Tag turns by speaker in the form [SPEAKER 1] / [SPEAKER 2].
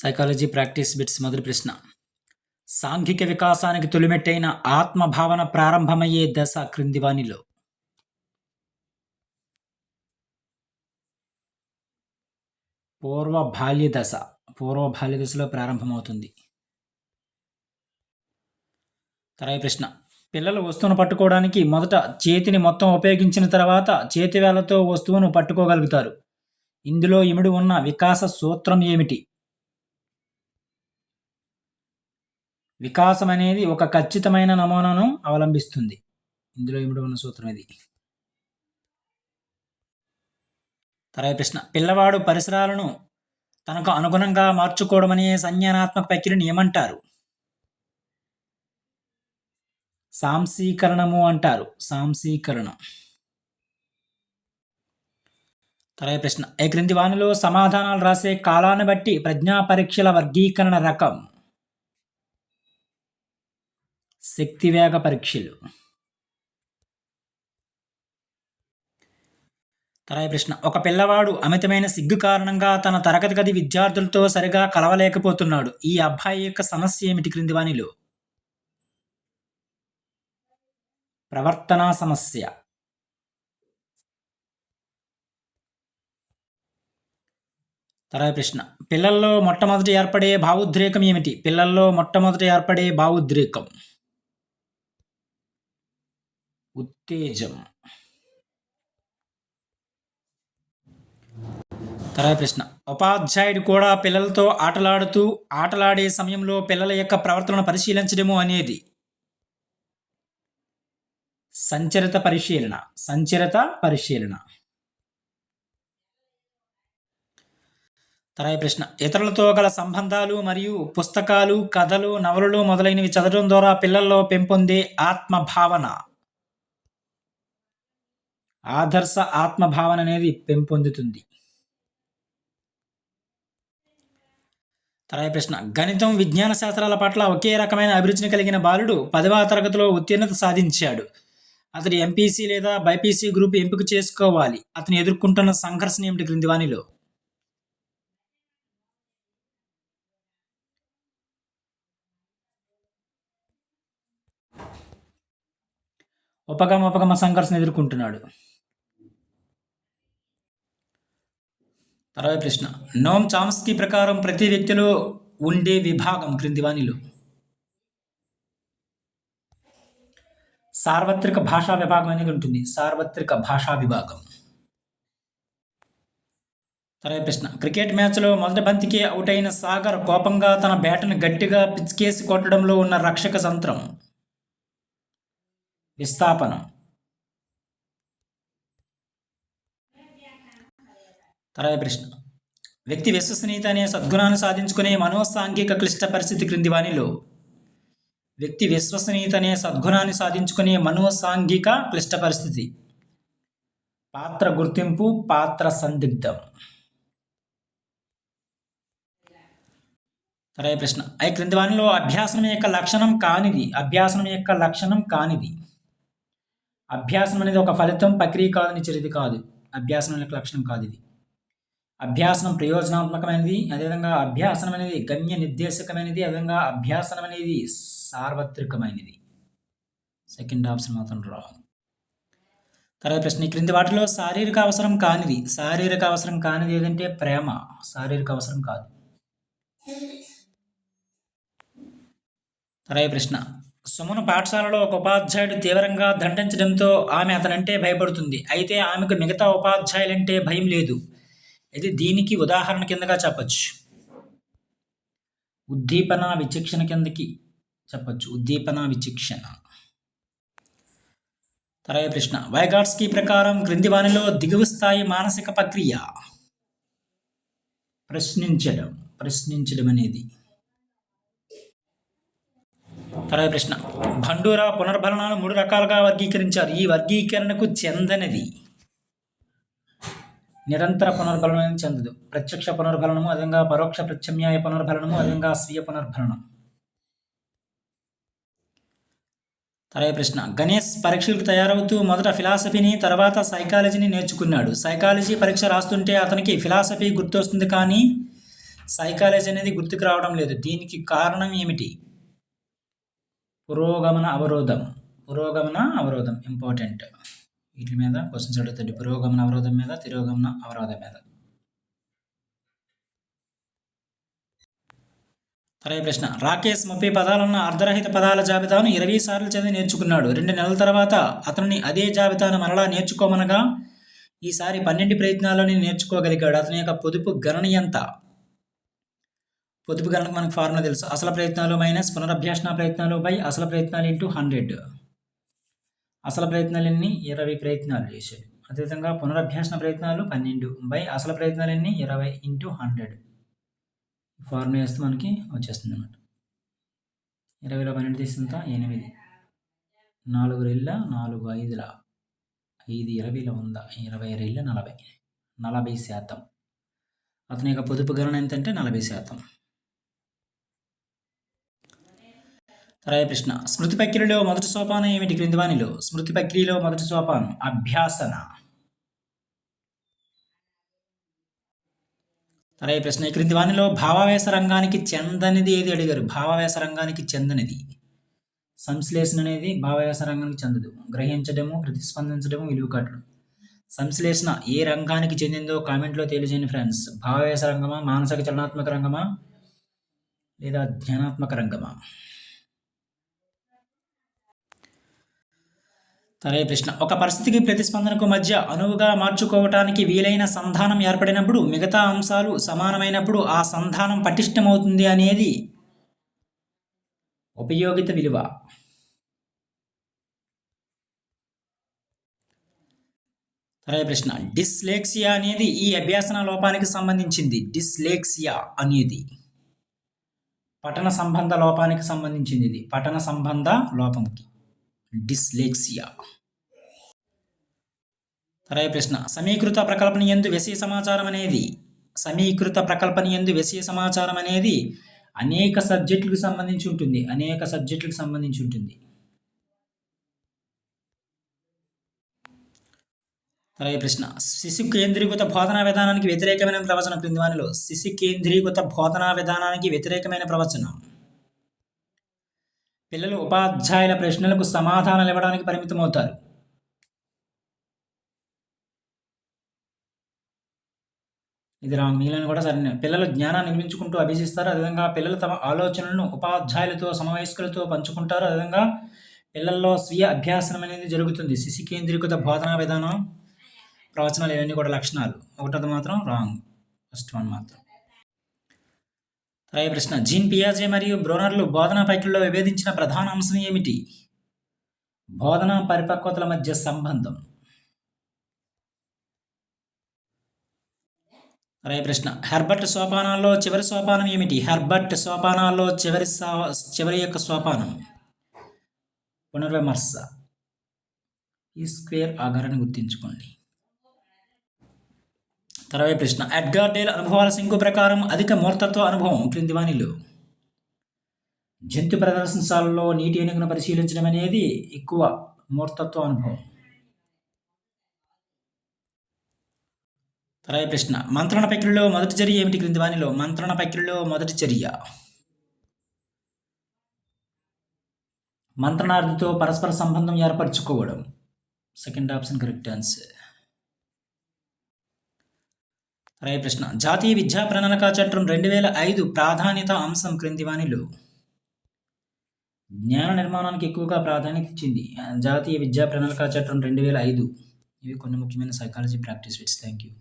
[SPEAKER 1] Psychology practice bits మొదటి ప్రశ్న. సాంఘిక వికాసానికి తొలిమెట్టైన ఆత్మభావన ప్రారంభమయ్యే దశ క్రింది వానిలో? పూర్వ బాల్య దశ. పూర్వ బాల్య దశలో ప్రారంభమవుతుంది. తర్వాయి ప్రశ్న. పిల్లలు వస్తువును పట్టుకోవడానికి మొదట చేతిని మొత్తం ఉపయోగించిన తర్వాత చేతివేళ్లతో వస్తువును పట్టుకోగలుగుతారు. ఇందులో ఇమిడి ఉన్న వికాస సూత్రం ఏమిటి? వికాసం అనేది ఒక ఖచ్చితమైన నమూనాను అవలంబిస్తుంది. ఇందులో ఇమిడి ఉన్న సూత్రం ఇది. తర్వాయి ప్రశ్న. పిల్లవాడు పరిసరాలను తనకు అనుగుణంగా మార్చుకోవడం అనే సంజ్ఞానాత్మక ప్రక్రియను ఏమంటారు? సాంశీకరణము అంటారు. సాంశీకరణం. తర్వాయి ప్రశ్న. ఈ క్రింది వానిలో సమాధానాలు రాసే కాలాన్ని బట్టి ప్రజ్ఞా పరీక్షల వర్గీకరణ రకం? శక్తివేగ పరీక్షలు. తర్వాయి ప్రశ్న. ఒక పిల్లవాడు అమితమైన సిగ్గు కారణంగా తన తరగతి గది విద్యార్థులతో సరిగా కలవలేకపోతున్నాడు. ఈ అబ్బాయి యొక్క సమస్య ఏమిటి క్రింది వానిలో? ప్రవర్తనా సమస్య. తర్వాయి ప్రశ్న. పిల్లల్లో మొట్టమొదట ఏర్పడే భావోద్రేకం ఏమిటి? పిల్లల్లో మొట్టమొదట ఏర్పడే భావోద్రేకం ఉత్తేజం. తర్వాయి ప్రశ్న. ఉపాధ్యాయుడు కూడా పిల్లలతో ఆటలాడే సమయంలో పిల్లల యొక్క ప్రవర్తనను పరిశీలించడము అనేది సంచరిత పరిశీలన. సంచరిత పరిశీలన. తర్వాయి ప్రశ్న. ఇతరులతో గల సంబంధాలు మరియు పుస్తకాలు, కథలు, నవలలు మొదలైనవి చదవడం ద్వారా పిల్లల్లో పెంపొందే ఆత్మభావన, ఆదర్శ ఆత్మభావన అనేది పెంపొందుతుంది. తర్వాయి ప్రశ్న. గణితం, విజ్ఞాన శాస్త్రాల పట్ల ఒకే రకమైన అభిరుచిని కలిగిన బాలుడు 10వ తరగతిలో ఉత్తీర్ణత సాధించాడు. అతడు ఎంపీసీ లేదా బైపీసీ గ్రూప్ ఎంపిక చేసుకోవాలి. అతను ఎదుర్కొంటున్న సంఘర్షణ ఏమిటి క్రింది వానిలో? ఉపగమ సంఘర్షణ ఎదుర్కొంటున్నాడు. తర్వాయి ప్రశ్న. నోమ్ చామ్స్కీ ప్రకారం ప్రతి వ్యక్తిలో ఉండే విభాగం క్రింది వానిలో? సార్వత్రిక భాషా విభాగం అనేది ఉంటుంది. సార్వత్రిక భాషా విభాగం. తర్వాయి ప్రశ్న. క్రికెట్ మ్యాచ్లో మొదటి బంతికి అవుట్ అయిన సాగర్ కోపంగా తన బ్యాటును గట్టిగా పిచ్కేసి కొట్టడంలో ఉన్న రక్షక తంత్రం విస్థాపనం. తర్వాయి ప్రశ్న. వ్యక్తి విశ్వసనీయత అనే సద్గుణాన్ని సాధించుకునే మనోసాంఘిక క్లిష్ట పరిస్థితి క్రింది వానిలో? వ్యక్తి విశ్వసనీయత అనే సద్గుణాన్ని సాధించుకునే మనోసాంఘిక క్లిష్ట పరిస్థితి పాత్ర గుర్తింపు, పాత్ర సందిగ్ధం. తర్వాయి ప్రశ్న. ఈ క్రింది వానిలో అభ్యాసనం యొక్క లక్షణం కానిది? అభ్యాసనం యొక్క లక్షణం కానిది. అభ్యాసనం అనేది ఒక ఫలితం, ప్రక్రియ కాదని చర్యది కాదు. అభ్యాసనం యొక్క లక్షణం కాదు ఇది. అభ్యాసనం ప్రయోజనాత్మకమైనది. అదేవిధంగా అభ్యాసనం అనేది గమ్య నిర్దేశకమైనది. అదేవిధంగా అభ్యాసనం అనేది సార్వత్రికమైనది. సెకండ్ ఆప్షన్ మాత్రం రాంగ్. తర్వాత ప్రశ్న. క్రింది వాటిలో శారీరక అవసరం కానిది? శారీరక అవసరం కానిది ఏదంటే ప్రేమ. శారీరక అవసరం కాదు. తర్వాత ప్రశ్న. సుమను పాఠశాలలో ఒక ఉపాధ్యాయుడు తీవ్రంగా దండించడంతో ఆమె అతనంటే భయపడుతుంది. అయితే ఆమెకు మిగతా ఉపాధ్యాయులంటే భయం లేదు. ఇది దీనికి ఉదాహరణ కిందగా చెప్పచ్చు. ఉద్దీపన విచక్షణ కిందకి చెప్పచ్చు. ఉద్దీపన విచక్షణ. తర్వాత ప్రశ్న. వైగాట్స్కీ ప్రకారం క్రింది వానిలో దిగువ స్థాయి మానసిక ప్రక్రియ? ప్రశ్నించడం అనేది. తర్వాత ప్రశ్న. బండూరా పునర్భరణాలు 3 రకాలుగా వర్గీకరించారు. ఈ వర్గీకరణకు చెందనిది? నిరంతర పునర్భరణం అనేది చెందదు. ప్రత్యక్ష పునర్భరణము, అదేవిధంగా పరోక్ష ప్రత్యామ్నాయ పునర్భరణము, అదేవిధంగా స్వీయ పునర్భరణం. తర్వాత ప్రశ్న. గణేష్ పరీక్షలకు తయారవుతూ మొదట ఫిలాసఫీని, తర్వాత సైకాలజీని నేర్చుకున్నాడు. సైకాలజీ పరీక్ష రాస్తుంటే అతనికి ఫిలాసఫీ గుర్తొస్తుంది, కానీ సైకాలజీ అనేది గుర్తుకు రావడం లేదు. దీనికి కారణం ఏమిటి? పురోగమన అవరోధం ఇంపార్టెంట్. వీటి మీద క్వశ్చన్స్ అడుగుతుంది. పురోగమన అవరోధం మీద, తిరోగమన అవరోధం మీద. తర్వాత ప్రశ్న, రాకేష్ 30 పదాలున్న అర్ధరహిత పదాల జాబితాను 20 సార్లు చదివి నేర్చుకున్నాడు. 2 నెలల తర్వాత అతనిని అదే జాబితాను మరలా నేర్చుకోమనగా ఈసారి 12 ప్రయత్నాల్లోనే నేర్చుకోగలిగాడు. అతని యొక్క పొదుపు గణన ఎంత? పొదుపు గణనకు మనకు ఫార్ములా తెలుసు. అసలు ప్రయత్నాలు మైనస్ పునరభ్యాసన ప్రయత్నాలు బై అసలు ప్రయత్నాలు ఇంటూ 100. అసలు ప్రయత్నాలు ఎన్ని? 20 ప్రయత్నాలు చేశాడు. అదేవిధంగా పునరభ్యాసన ప్రయత్నాలు 12 బై అసలు ప్రయత్నాలు ఎన్ని? 20 ఇంటూ 100. ఫార్ములా వేస్తే మనకి వచ్చేస్తుంది అన్నమాట. 20లో 12 తీసింత 8, 4 రెళ్ళ 4 5ల 5 20లో 100, 20 రెళ్ళ 40%. అతని యొక్క పొదుపు గణన ఎంతంటే 40%. తర్వాత ప్రశ్న, స్మృతి ప్రక్రియలో మొదటి సోపానం ఏమిటి క్రింది వానిలో? స్మృతి ప్రక్రియలో మొదటి సోపానం అభ్యాసన. తర్వాత ప్రశ్న, క్రింది వానిలో భావావేశ రంగానికి చెందనిది ఏది అడిగారు? భావావేశ రంగానికి చెందనిది సంశ్లేషణ అనేది భావావేశ రంగానికి చెందదు. గ్రహించడము, ప్రతిస్పందించడము, విలువ కట్టడం. సంశ్లేషణ ఏ రంగానికి చెందిందో కామెంట్లో తెలియజేయండి ఫ్రెండ్స్. భావావేశ రంగమా, మానసిక చలనాత్మక రంగమా, లేదా ధ్యానాత్మక రంగమా? తర్వాత ప్రశ్న, ఒక పరిస్థితికి ప్రతిస్పందనకు మధ్య అనువుగా మార్చుకోవటానికి వీలైన సంధానం ఏర్పడినప్పుడు, మిగతా అంశాలు సమానమైనప్పుడు ఆ సంధానం పటిష్టమవుతుంది అనేది ఉపయోగిత విలువ. తర్వాత ప్రశ్న, డిస్లెక్సియా అనేది ఈ అభ్యాసన లోపానికి సంబంధించింది. డిస్లెక్సియా అనేది పఠన సంబంధ లోపానికి సంబంధించింది. ఇది పఠన సంబంధ లోపంకి డిస్లెక్సియా. తర్వాత ప్రశ్న, సమీకృత ప్రకల్పన యందు విషయ సమాచారం అనేది అనేక సబ్జెక్టులకు సంబంధించి ఉంటుంది. తర్వాత ప్రశ్న, శిశు కేంద్రీకృత బోధనా విధానానికి వ్యతిరేకమైన ప్రవచనం క్రింది వానిలో? శిశు కేంద్రీకృత బోధనా విధానానికి వ్యతిరేకమైన ప్రవచనం. పిల్లలు ఉపాధ్యాయుల ప్రశ్నలకు సమాధానాలు ఇవ్వడానికి పరిమితమవుతారు. ఇది రాంగ్. మిగిలిన కూడా సరైన. పిల్లలు జ్ఞానాన్ని నిర్మించుకుంటూ అభ్యసిస్తారు. అదేవిధంగా పిల్లలు తమ ఆలోచనలను ఉపాధ్యాయులతో సమవయస్కులతో పంచుకుంటారు. అదేవిధంగా పిల్లల్లో స్వీయ అభ్యాసనం అనేది జరుగుతుంది. శిశు కేంద్రీకృత బోధనా విధానం ప్రవచనాలు ఇవన్నీ కూడా లక్షణాలు. ఒకటది మాత్రం రాంగ్, ఫస్ట్ వన్ మాత్రం. తర్వాత ప్రశ్న, జీన్ పియాజే మరియు బ్రోనర్లు బోధనా ప్రక్రియలో విభేదించిన ప్రధాన అంశం ఏమిటి? బోధనా పరిపక్వతల మధ్య సంబంధం. తర్వాత ప్రశ్న, హెర్బర్ట్ సోపానాల్లో చివరి సోపానం ఏమిటి? హెర్బర్ట్ సోపానాల్లో చివరి యొక్క సోపానం పునర్విమర్శ. ఈ స్క్వేర్ ఆధారాన్ని గుర్తించుకోండి. తర్వాత ప్రశ్న, ఎడ్గార్ డేల్ అనుభవాల సింకు ప్రకారం అధిక మూర్తత్వ అనుభవం క్రింది వానిలో? జంతు ప్రదర్శనశాలలో నీటి ఏనుగును పరిశీలించడం అనేది ఎక్కువ మూర్తత్వ అనుభవం. తర్వాత ప్రశ్న, మంత్రణ ప్రక్రియలో మొదటి చర్య ఏమిటి క్రింది వానిలో? మంత్రణ ప్రక్రియలో మొదటి చర్య మంత్రణార్థితో పరస్పర సంబంధం ఏర్పరచుకోవడం. Second option correct answer. తర్వాత ప్రశ్న, జాతీయ విద్యా ప్రణాళిక చట్టం 2005 ప్రాధాన్యత అంశం క్రింది వానిలో? జ్ఞాన నిర్మాణానికి ఎక్కువగా ప్రాధాన్యత ఇచ్చింది. జాతీయ విద్యా ప్రణాళిక చట్టం 2005. ఇవి కొన్ని ముఖ్యమైన psychology practice bits. Thank you.